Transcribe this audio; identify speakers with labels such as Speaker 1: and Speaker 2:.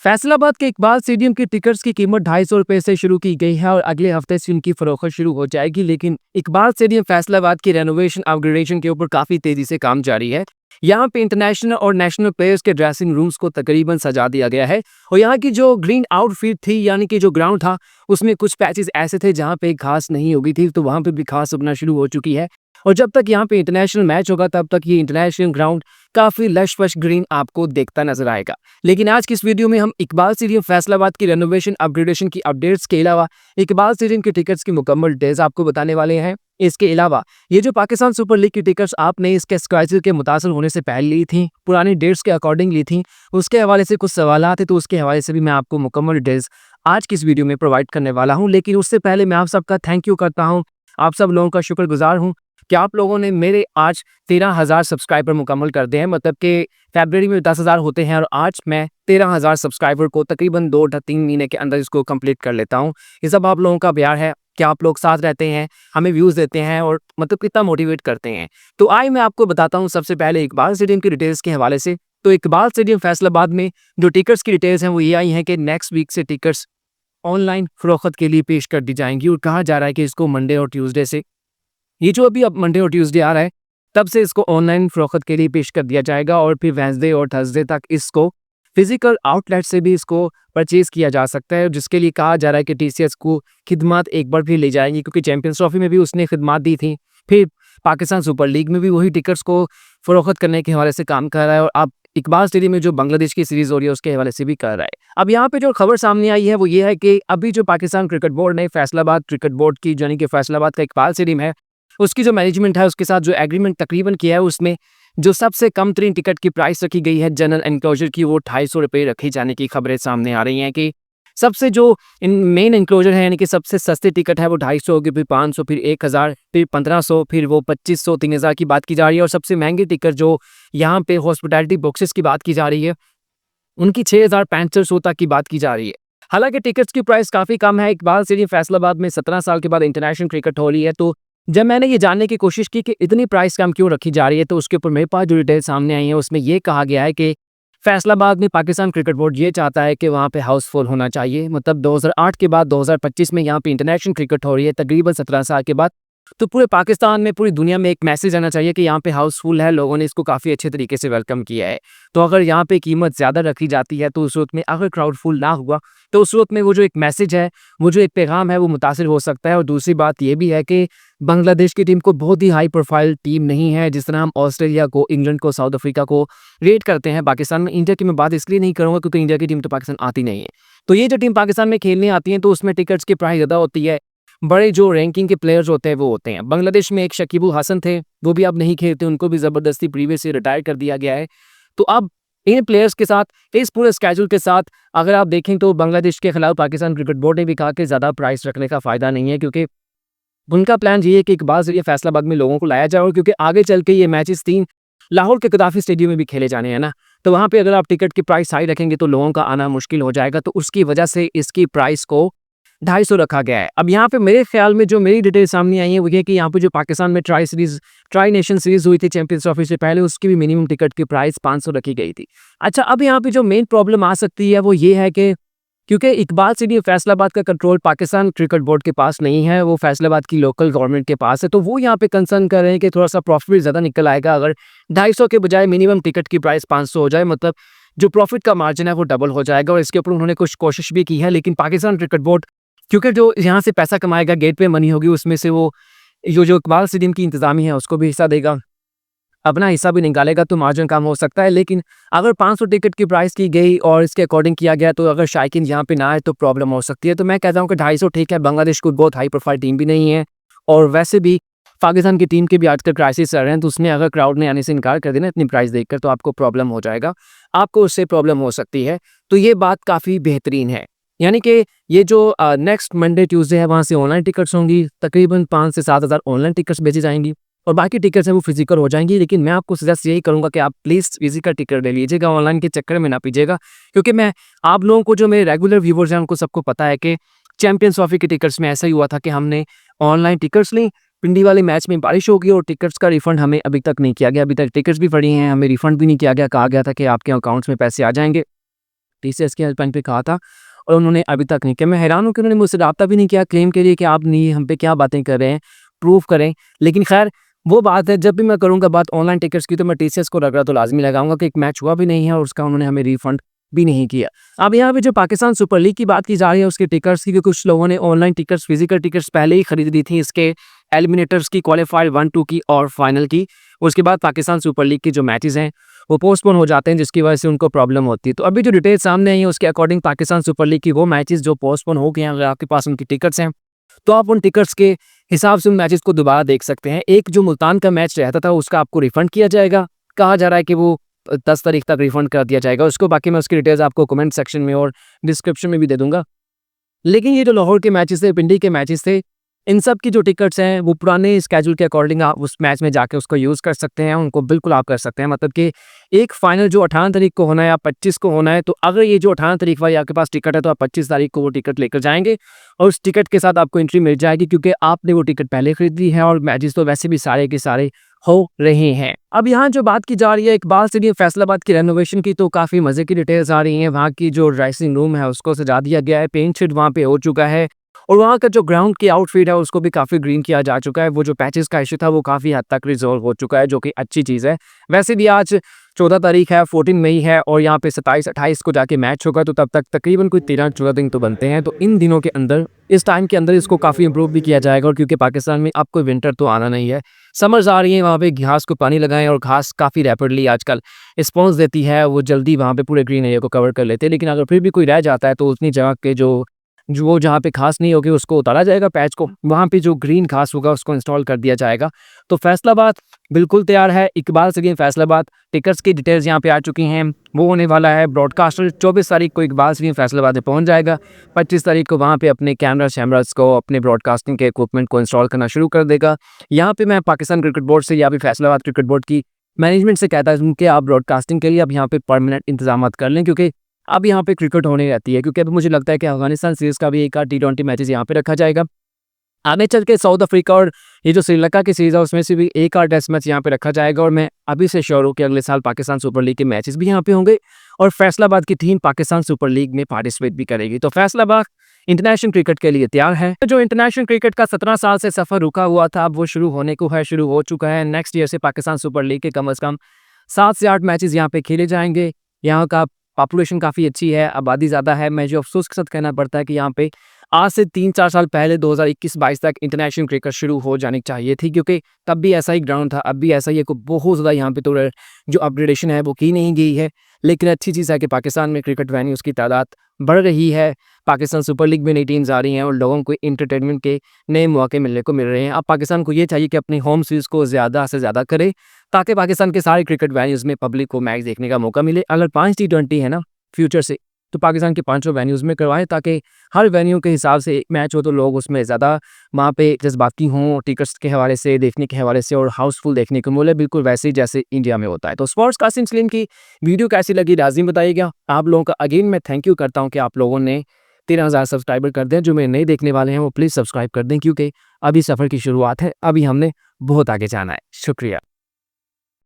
Speaker 1: फैसलाबाद के इकबाल स्टेडियम की टिकट्स की कीमत ₹250 से शुरू की गई है और अगले हफ्ते से उनकी फरोख्त शुरू हो जाएगी। लेकिन इकबाल स्टेडियम फैसलाबाद की रेनोवेशन अपग्रेडेशन के ऊपर काफ़ी तेज़ी से काम जारी है। यहाँ पे इंटरनेशनल और नेशनल प्लेयर्स के ड्रेसिंग रूम्स को तकरीबन सजा दिया गया है और यहाँ की जो ग्रीन आउटफील्ड थी यानी कि जो ग्राउंड था उसमें कुछ पैचेस ऐसे थे जहाँ पे घास नहीं उगी थी, तो वहाँ पे भी घास उगना शुरू हो चुकी है। और जब तक यहाँ पे इंटरनेशनल मैच होगा तब तक ये इंटरनेशनल ग्राउंड काफ़ी लश-फश ग्रीन आपको देखता नजर आएगा। लेकिन आज की इस वीडियो में हम इकबाल स्टेडियम फैसलाबाद की रेनोवेशन अपग्रेडेशन की अपडेट्स के अलावा इकबाल स्टेडियम के टिकट्स की मुकम्मल डिटेल्स आपको बताने वाले हैं। इसके अलावा ये जो पाकिस्तान सुपर लीग की टिकट्स आपने इसके स्क्वाइजर के मुतासर होने से पहले ली थी, पुरानी डेट्स के अकॉर्डिंग ली थी, उसके हवाले से कुछ सवालात थे, तो उसके हवाले से भी मैं आपको मुकम्मल डिटेल्स आज की इस वीडियो में प्रोवाइड करने वाला हूँ। लेकिन उससे पहले मैं आप सबका थैंक यू करता हूँ, आप सब लोगों का शुक्रगुजार हूँ कि आप लोगों ने मेरे आज 13,000 सब्सक्राइबर मुकम्मल कर दिए हैं। मतलब कि फरवरी में 10,000 होते हैं और आज मैं 13,000 सब्सक्राइबर को तकरीबन 2-3 महीने के अंदर इसको कंप्लीट कर लेता हूँ। ये सब आप लोगों का प्यार है कि आप लोग साथ रहते हैं, हमें व्यूज़ देते हैं और मतलब कितना मोटिवेट करते हैं। तो आइए मैं आपको बताता हूँ सबसे पहले इकबाल स्टेडियम की डिटेल्स के हवाले से। तो इकबाल स्टेडियम फैसलाबाद में जो टिकट्स की डिटेल्स हैं वो ये आई हैं कि नेक्स्ट वीक से टिकट्स ऑनलाइन फ़रोख्त के लिए पेश कर दी जाएंगी और कहा जा रहा है कि इसको मंडे और ट्यूसडे से, ये जो अभी अब मंडे और ट्यूसडे आ रहा है तब से इसको ऑनलाइन फ़रोख्त के लिए पेश कर दिया जाएगा और फिर वेडनेसडे और थर्सडे तक इसको फिजिकल आउटलेट से भी इसको परचेज़ किया जा सकता है, जिसके लिए कहा जा रहा है कि टीसीएस को खिदमत एक बार फिर ले जाएंगी, क्योंकि चैंपियंस ट्रॉफी में भी उसने खिदमत दी थी, फिर पाकिस्तान सुपर लीग में भी वही टिकट्स को फ़रोख्त करने के हवाले से काम कर रहा है और अब इकबाल स्टेडियम में जो बांग्लादेश की सीरीज़ हो रही है उसके हवाले से भी कर रहा है। अब यहाँ पे जो खबर सामने आई है वो ये है कि अभी जो पाकिस्तान क्रिकेट बोर्ड ने फैसलाबाद क्रिकेट बोर्ड की यानी कि फैसलाबाद का इकबाल स्टेडियम है उसकी जो मैनेजमेंट है उसके साथ जो एग्रीमेंट तकरीबन किया है उसमें जो सबसे कम तरीन टिकट की प्राइस रखी गई है जनरल एनक्लोजर की, वो ₹250 रखी जाने की खबरें सामने आ रही हैं कि सबसे जो इन मेन एनक्लोजर है यानी कि सबसे सस्ती टिकट है वो 250 होगी, फिर 500, फिर 1,000, फिर 1,500, फिर वो 2,500, 3,000 की बात की जा रही है और सबसे महंगी टिकट जो यहाँ पे हॉस्पिटैलिटी बॉक्सेस की बात की जा रही है उनकी 6,500 तक की बात की जा रही है। हालांकि टिकट्स की प्राइस काफ़ी कम है। इकबाल स्टेडियम फैसलाबाद में 17 साल के बाद इंटरनेशनल क्रिकेट हो रही है, तो जब मैंने ये जानने की कोशिश की कि इतनी प्राइस कम क्यों रखी जा रही है तो उसके ऊपर मेरे पास जो डिटेल सामने आई है उसमें ये कहा गया है कि फैसलाबाद में पाकिस्तान क्रिकेट बोर्ड ये चाहता है कि वहाँ पे हाउसफुल होना चाहिए। मतलब 2008 के बाद 2025 में यहाँ पे इंटरनेशनल क्रिकेट हो रही है तकरीबन 17 साल के बाद, तो पूरे पाकिस्तान में पूरी दुनिया में एक मैसेज आना चाहिए कि यहाँ पे हाउसफुल है, लोगों ने इसको काफ़ी अच्छे तरीके से वेलकम किया है। तो अगर यहाँ पे कीमत ज़्यादा रखी जाती है तो उस वक्त में अगर क्राउडफुल ना हुआ तो उस वक्त में वो जो एक मैसेज है, वो जो एक पैगाम है वो मुतासिर हो सकता है। और दूसरी बात ये भी है कि बांग्लादेश की टीम को बहुत ही हाई प्रोफाइल टीम नहीं है, जिस तरह हम ऑस्ट्रेलिया को, इंग्लैंड को, साउथ अफ्रीका को रेट करते हैं पाकिस्तान में। इंडिया की मैं बात इसलिए नहीं करूँगा क्योंकि इंडिया की टीम तो पाकिस्तान आती नहीं है। तो ये जो टीम पाकिस्तान में खेलने आती है तो उसमें टिकट्स की प्राइस ज़्यादा होती है, बड़े जो रैंकिंग के प्लेयर्स होते हैं वो होते हैं। बांग्लादेश में एक शकीबुल हसन थे, वो भी अब नहीं खेलते, उनको भी ज़बरदस्ती प्रीवियस से रिटायर कर दिया गया है। तो अब इन प्लेयर्स के साथ, इस पूरे स्केड्यूल के साथ अगर आप देखें तो बांग्लादेश के खिलाफ पाकिस्तान क्रिकेट बोर्ड ने भी कहा कि ज़्यादा प्राइस रखने का फ़ायदा नहीं है, क्योंकि उनका प्लान ये है कि इकबाल स्टेडियम फैसलाबाद में लोगों को लाया जाए और क्योंकि आगे चल के ये मैचेस 3 लाहौर के गद्दाफी स्टेडियम में भी खेले जाने हैं ना, तो वहाँ पे अगर आप टिकट की प्राइस हाई रखेंगे तो लोगों का आना मुश्किल हो जाएगा, तो उसकी वजह से इसकी प्राइस को 250 रखा गया है। अब यहाँ पे मेरे ख्याल में जो मेरी डिटेल सामने आई है वो ये कि यहाँ पे जो पाकिस्तान में ट्राई नेशन सीरीज हुई थी चैंपियंस ट्रॉफी से पहले, उसकी भी मिनिमम टिकट की प्राइस 500 रखी गई थी। अच्छा, अब यहाँ पे जो मेन प्रॉब्लम आ सकती है वो ये है कि क्योंकि इकबाल स्टेडियम फैसलाबाद का कंट्रोल पाकिस्तान क्रिकेट बोर्ड के पास नहीं है, वो फैसलाबाद की लोकल गवर्नमेंट के पास है, तो वो यहाँ पे कंसर्न कर रहे हैं कि थोड़ा सा प्रॉफिट भी ज़्यादा निकल आएगा अगर 250 के बजाय मिनिमम टिकट की प्राइस 500 हो जाए। मतलब जो प्रॉफिट का मार्जिन है वो डबल हो जाएगा और इसके ऊपर उन्होंने कुछ कोशिश भी की है। लेकिन पाकिस्तान क्रिकेट बोर्ड क्योंकि जो यहाँ से पैसा कमाएगा, गेट पे मनी होगी, उसमें से वो जो इकबाल स्टेडियम की इंतज़ामी है उसको भी हिस्सा देगा, अपना हिस्सा भी निकालेगा, तो मार्जिन कम हो सकता है। लेकिन अगर 500 टिकट की प्राइस की गई और इसके अकॉर्डिंग किया गया तो अगर शायकीन यहाँ पे ना आए तो प्रॉब्लम हो सकती है। तो मैं कहता हूँ कि 250 ठीक है। बांग्लादेश को बहुत हाई प्रोफाइल टीम भी नहीं है और वैसे भी पाकिस्तान की टीम के भी आजकल क्राइसिस चल रहे हैं, तो उसने अगर क्राउड ने आने से इनकार कर देना इतनी प्राइस देखकर तो आपको प्रॉब्लम हो जाएगा, आपको उससे प्रॉब्लम हो सकती है। तो ये बात काफ़ी बेहतरीन है, यानी कि ये जो नेक्स्ट मंडे ट्यूसडे है वहाँ से ऑनलाइन टिकट्स होंगी, तकरीबन 5 से 7 हज़ार ऑनलाइन टिकट्स बेची जाएंगी और बाकी टिकट्स हैं वो फिजिकल हो जाएंगी। लेकिन मैं आपको सजेस्ट यही करूँगा कि आप प्लीज़ फिजिकल टिकट ले लीजिएगा, ऑनलाइन के चक्कर में ना पीजिएगा, क्योंकि मैं आप लोगों को, जो मेरे रेगुलर व्यूवर्स हैं उनको सबको पता है कि चैंपियंस ट्रॉफी के टिकट्स में ऐसा ही हुआ था कि हमने ऑनलाइन टिकट्स ली, पिंडी वाले मैच में बारिश हो गई और टिकट्स का रिफंड हमें अभी तक नहीं किया गया। अभी तक टिकट्स भी पड़ी हैं, हमें रिफंड भी नहीं किया गया, कहा गया था कि आपके अकाउंट्स में पैसे आ जाएंगे। टीसीएस की हेल्पलाइन पे कहा था और उन्होंने अभी तक नहीं किया। मैं हैरान हूँ कि उन्होंने मुझसे रब्ता भी नहीं किया क्लेम के लिए कि आप नहीं हम पे क्या बातें कर रहे हैं, प्रूव करें। लेकिन खैर वो बात है, जब भी मैं करूँगा बात ऑनलाइन टिकट्स की तो मैं टीसीएस को रगड़ा तो लाज़मी लगाऊँगा कि एक मैच हुआ भी नहीं है और उसका उन्होंने हमें रिफंड भी नहीं किया। अब यहाँ पे जो पाकिस्तान सुपर लीग की बात की जा रही है उसके टिकट्स की, कि कुछ लोगों ने ऑनलाइन टिकट्स, फिजिकल टिकट्स पहले ही खरीद ली थी इसके एलिमिनेटर्स की, क्वालीफाइड 1-2 की और फाइनल की। उसके बाद पाकिस्तान सुपर लीग के जो मैचेस हैं वो पोस्टपोन हो जाते हैं, जिसकी वजह से उनको प्रॉब्लम होती है। तो अभी जो डिटेल सामने आई है उसके अकॉर्डिंग पाकिस्तान सुपर लीग की वो मैचेस जो पोस्टपोन हो गए हैं, अगर आपके पास उनकी टिकट्स हैं तो आप उन टिकट्स के हिसाब से उन मैचेस को दोबारा देख सकते हैं। एक जो मुल्तान का मैच रहता था उसका आपको रिफंड किया जाएगा, कहा जा रहा है कि वो 10 तारीख तक रिफंड कर दिया जाएगा उसको। बाकी मैं उसकी डिटेल्स आपको कमेंट सेक्शन में और डिस्क्रिप्शन में भी दे दूंगा। लेकिन ये जो लाहौर के मैचेस थे, पिंडी के मैचेस थे, इन सब की जो टिकट्स हैं वो पुराने स्केड्यूल के अकॉर्डिंग आप उस मैच में जाके उसको यूज़ कर सकते हैं, उनको बिल्कुल आप कर सकते हैं। मतलब कि एक फाइनल जो 18 तारीख को होना है या 25 को होना है, तो अगर ये जो 18 तारीख वाली आपके पास टिकट है तो आप 25 तारीख को वो टिकट लेकर जाएंगे और उस टिकट के साथ आपको एंट्री मिल जाएगी, क्योंकि आपने वो टिकट पहले खरीद ली है और मैचेस तो वैसे भी सारे के सारे हो रहे हैं। अब यहाँ जो बात की जा रही है इकबाल स्टेडियम फैसलाबाद की रेनोवेशन की, तो काफ़ी मज़े की डिटेल्स आ रही हैं। वहाँ की जो ड्रेसिंग रूम है उसको सजा दिया गया है, पेंट शेड वहाँ पे हो चुका है और वहाँ का जो ग्राउंड की आउटफिट है उसको भी काफ़ी ग्रीन किया जा चुका है। वो जो पैचेस का इशू था वो काफ़ी हद तक रिजॉल्व हो चुका है, जो कि अच्छी चीज़ है। वैसे भी आज 14 तारीख है, 14 मई है और यहाँ पे 27-28 को जाके मैच होगा, तो तब तक तकरीबन कोई 13-14 दिन तो बनते हैं। तो इन दिनों के अंदर, इस टाइम के अंदर इसको काफ़ी इंप्रूव भी किया जाएगा। और क्योंकि पाकिस्तान में अब कोई विंटर तो आना नहीं है, समर्स आ रही है, वहाँ पे घास को पानी लगाएं और घास काफ़ी रैपिडली आजकल रिस्पॉन्स देती है, वो जल्दी वहाँ पे पूरे ग्रीन एरिया को कवर कर लेते हैं। लेकिन अगर फिर भी कोई रह जाता है तो उतनी जगह के जो वो जहाँ पे घास नहीं होगी उसको उतारा जाएगा, पैच को, वहाँ पे जो ग्रीन घास होगा उसको इंस्टॉल कर दिया जाएगा। तो फैसलाबाद बिल्कुल तैयार है। इकबाल स्टेडियम फैसलाबाद, टिकट्स की डिटेल्स यहाँ पे आ चुकी हैं। वो होने वाला है ब्रॉडकास्टर 24 तारीख को इकबाल स्टेडियम फैसलाबाद में पहुँच जाएगा। 25 तारीख को वहाँ पे अपने कैमरा शैमरास को, अपने ब्रॉडकास्टिंग के इक्विपमेंट को इंस्टॉल करना शुरू कर देगा। यहाँ पे मैं पाकिस्तान क्रिकेट बोर्ड से या फिर फैसलाबाद क्रिकेट बोर्ड की मैनेजमेंट से कहता हूँ कि आप ब्रॉडकास्टिंग के लिए अब यहाँ पे परमानेंट इंतजाम कर लें, क्योंकि अब यहाँ पे क्रिकेट होने रहती है। क्योंकि अब मुझे लगता है कि अफगानिस्तान सीरीज़ का भी एक आध T20 मैचेस यहाँ पे रखा जाएगा। आगे चल के साउथ अफ्रीका और ये जो श्रीलंका की सीरीज़ है उसमें से भी एक आध टेस्ट मैच यहाँ पे रखा जाएगा। और मैं अभी से श्योर हूँ कि अगले साल पाकिस्तान सुपर लीग के मैचेस भी यहाँ पे होंगे और फैसलाबाद की टीम पाकिस्तान सुपर लीग में पार्टिसिपेट भी करेगी। तो फैसलाबाद इंटरनेशनल क्रिकेट के लिए तैयार है। जो इंटरनेशनल क्रिकेट का 17 साल से सफ़र रुका हुआ था, अब वो शुरू होने को है, शुरू हो चुका है। नेक्स्ट ईयर से पाकिस्तान सुपर लीग के कम से कम 7 से 8 मैचेस यहाँ पे खेले जाएंगे। यहाँ का पॉपुलेशन काफ़ी अच्छी है, आबादी ज़्यादा है। मैं जो अफसोस के साथ कहना पड़ता है कि यहाँ पे आज से 3-4 साल पहले 2021-22 तक इंटरनेशनल क्रिकेट शुरू हो जानी चाहिए थी, क्योंकि तब भी ऐसा ही ग्राउंड था, अब भी ऐसा ही है। कोई बहुत ज़्यादा यहाँ पे तो जो अपग्रेडेशन है वो की नहीं गई है। लेकिन अच्छी चीज़ है कि पाकिस्तान में क्रिकेट वेन्यूज़ की तादाद बढ़ रही है। पाकिस्तान सुपर लीग में नई टीम्स आ रही हैं और लोगों को एंटरटेनमेंट के नए मौके मिलने को मिल रहे हैं। अब पाकिस्तान को ये चाहिए कि अपनी होम सीरीज़ को ज़्यादा से ज़्यादा करे, ताकि पाकिस्तान के सारे क्रिकेट वेन्यूज़ में पब्लिक को मैच देखने का मौका मिले। अगर 5 T20 है ना फ्यूचर से, तो पाकिस्तान के 5 वेन्यूज़ में करवाएं, ताकि हर वेन्यू के हिसाब से एक मैच हो तो लोग उसमें ज़्यादा वहाँ पे जज्बाती हों, टिकट्स के हवाले से, देखने के हवाले से, और हाउसफुल देखने को मिले, बिल्कुल वैसे ही जैसे इंडिया में होता है। तो स्पोर्ट्स कास्टिंग स्लिम की वीडियो कैसी लगी लाज़िम बताइएगा। आप लोगों का अगेन मैं थैंक यू करता हूँ कि आप लोगों ने 13,000 सब्सक्राइबर कर दें। जो मेरे नए देखने वाले हैं वो प्लीज़ सब्सक्राइब कर दें, क्योंकि अभी सफ़र की शुरुआत है, अभी हमने बहुत आगे जाना है। शुक्रिया।